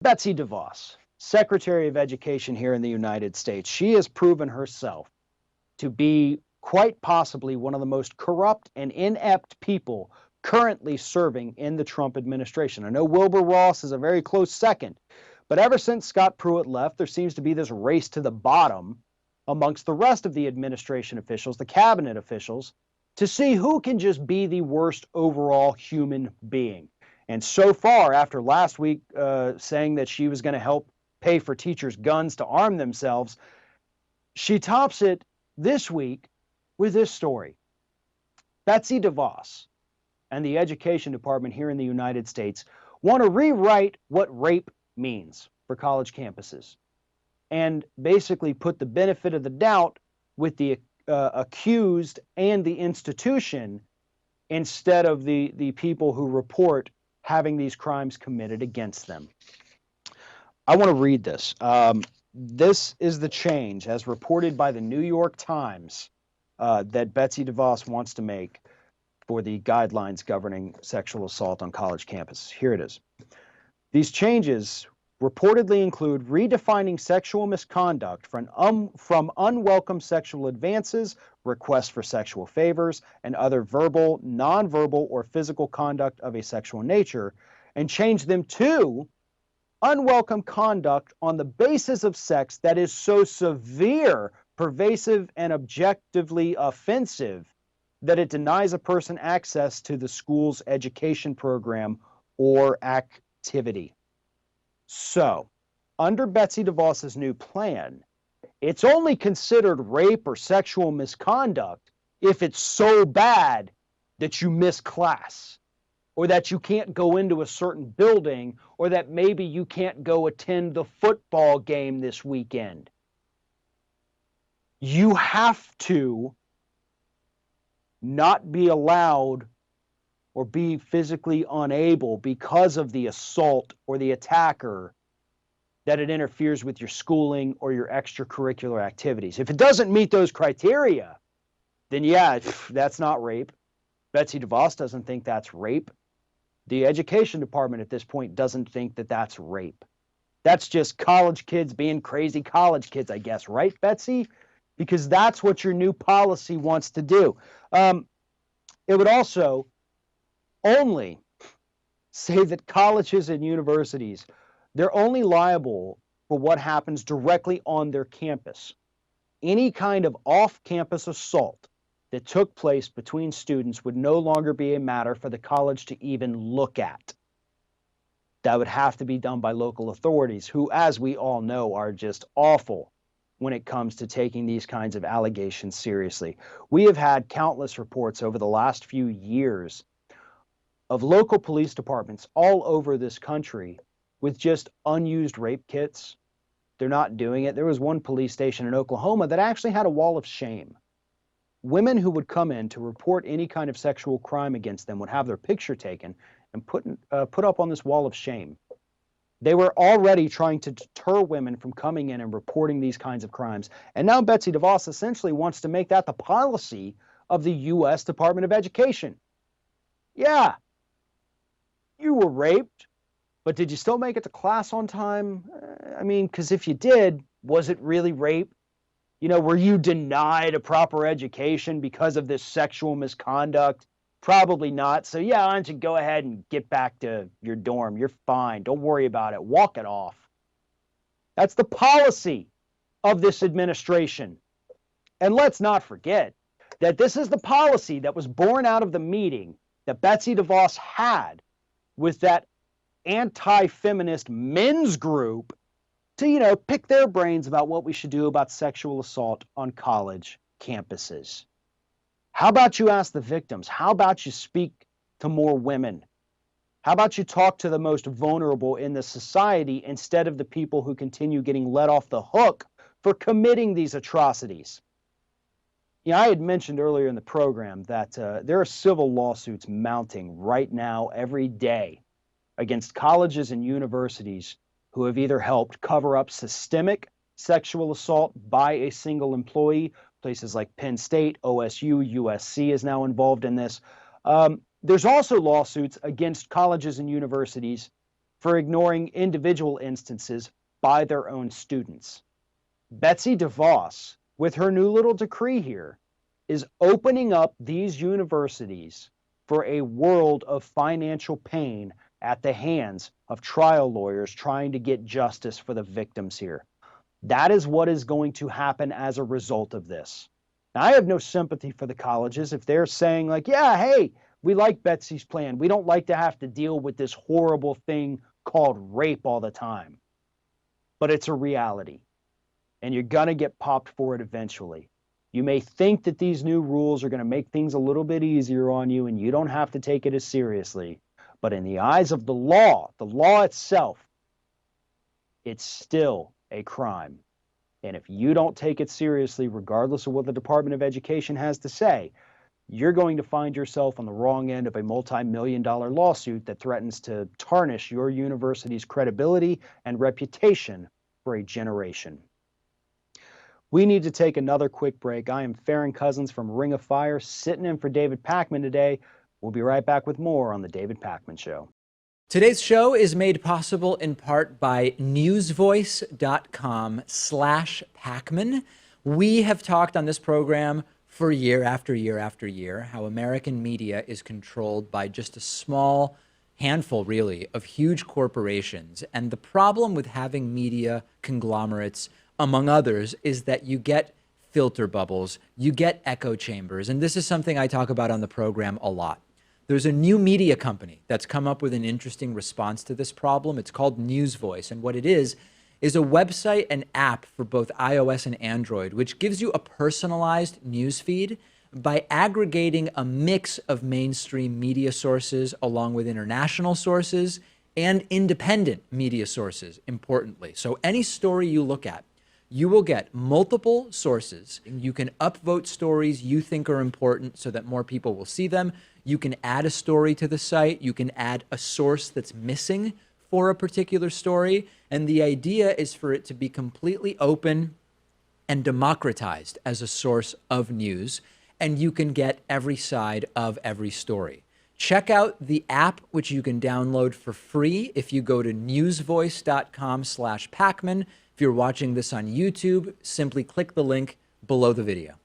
Betsy DeVos, Secretary of Education here in the United States, she has proven herself to be quite possibly one of the most corrupt and inept people currently serving in the Trump administration. I know Wilbur Ross is a very close second, but ever since Scott Pruitt left, there seems to be this race to the bottom amongst the rest of the administration officials, the cabinet officials, to see who can just be the worst overall human being. And so far, after last week saying that she was going to help pay for teachers' guns to arm themselves, she tops it this week with this story. Betsy DeVos and the Education Department here in the United States want to rewrite what rape means for college campuses and basically put the benefit of the doubt with the accused and the institution instead of the people who report having these crimes committed against them. I want to read this. This is the change, as reported by the New York Times, that Betsy DeVos wants to make for the guidelines governing sexual assault on college campuses. Here it is. These changes reportedly include redefining sexual misconduct from unwelcome sexual advances, requests for sexual favors, and other verbal, nonverbal, or physical conduct of a sexual nature, and change them to unwelcome conduct on the basis of sex that is so severe, pervasive, and objectively offensive that it denies a person access to the school's education program or activity. So, under Betsy DeVos's new plan, it's only considered rape or sexual misconduct if it's so bad that you miss class, or that you can't go into a certain building, or that maybe you can't go attend the football game this weekend. You have to not be allowed or be physically unable because of the assault or the attacker, that it interferes with your schooling or your extracurricular activities. If it doesn't meet those criteria, then yeah, that's not rape. Betsy DeVos doesn't think that's rape. The Education Department at this point doesn't think that that's rape. That's just college kids being crazy college kids, I guess, right, Betsy? Because that's what your new policy wants to do. It would also only say that colleges and universities, they're only liable for what happens directly on their campus. Any kind of off-campus assault that took place between students would no longer be a matter for the college to even look at. That would have to be done by local authorities, who, as we all know, are just awful when it comes to taking these kinds of allegations seriously. We have had countless reports over the last few years of local police departments all over this country with just unused rape kits. They're not doing it. There was one police station in Oklahoma that actually had a wall of shame. Women who would come in to report any kind of sexual crime against them would have their picture taken and put up on this wall of shame. They were already trying to deter women from coming in and reporting these kinds of crimes. And now Betsy DeVos essentially wants to make that the policy of the U.S. Department of Education. Yeah, you were raped, but did you still make it to class on time? I mean, because if you did, was it really rape? You know, were you denied a proper education because of this sexual misconduct? Probably not. So yeah, why don't you go ahead and get back to your dorm? You're fine. Don't worry about it. Walk it off. That's the policy of this administration. And let's not forget that this is the policy that was born out of the meeting that Betsy DeVos had with that anti-feminist men's group to, you know, pick their brains about what we should do about sexual assault on college campuses. How about you ask the victims? How about you speak to more women? How about you talk to the most vulnerable in the society instead of the people who continue getting let off the hook for committing these atrocities? You know, I had mentioned earlier in the program that there are civil lawsuits mounting right now every day against colleges and universities who have either helped cover up systemic sexual assault by a single employee. Places like Penn State, OSU, USC is now involved in this. There's also lawsuits against colleges and universities for ignoring individual instances by their own students. Betsy DeVos, with her new little decree here, is opening up these universities for a world of financial pain at the hands of trial lawyers trying to get justice for the victims here. That is what is going to happen as a result of this. Now, I have no sympathy for the colleges if they're saying like, yeah, hey, we like Betsy's plan. We don't like to have to deal with this horrible thing called rape all the time. But it's a reality, and you're going to get popped for it eventually. You may think that these new rules are going to make things a little bit easier on you and you don't have to take it as seriously. But in the eyes of the law itself, it's still a crime. And if you don't take it seriously, regardless of what the Department of Education has to say, you're going to find yourself on the wrong end of a multi-million-dollar lawsuit that threatens to tarnish your university's credibility and reputation for a generation. We need to take another quick break. I am Farron Cousins from Ring of Fire, sitting in for David Pakman today. We'll be right back with more on The David Pakman Show. Today's show is made possible in part by newsvoice.com/Pakman. We have talked on this program for year after year after year how American media is controlled by just a small handful, really, of huge corporations. And the problem with having media conglomerates, among others, is that you get filter bubbles, you get echo chambers. And this is something I talk about on the program a lot. There's a new media company that's come up with an interesting response to this problem. It's called NewsVoice. And what it is a website and app for both iOS and Android, which gives you a personalized news feed by aggregating a mix of mainstream media sources along with international sources and independent media sources, importantly. So any story you look at, you will get multiple sources. You can upvote stories you think are important so that more people will see them. You can add a story to the site. You can add a source that's missing for a particular story. And the idea is for it to be completely open and democratized as a source of news. And you can get every side of every story. Check out the app, which you can download for free if you go to newsvoice.com/Pakman. If you're watching this on YouTube, simply click the link below the video.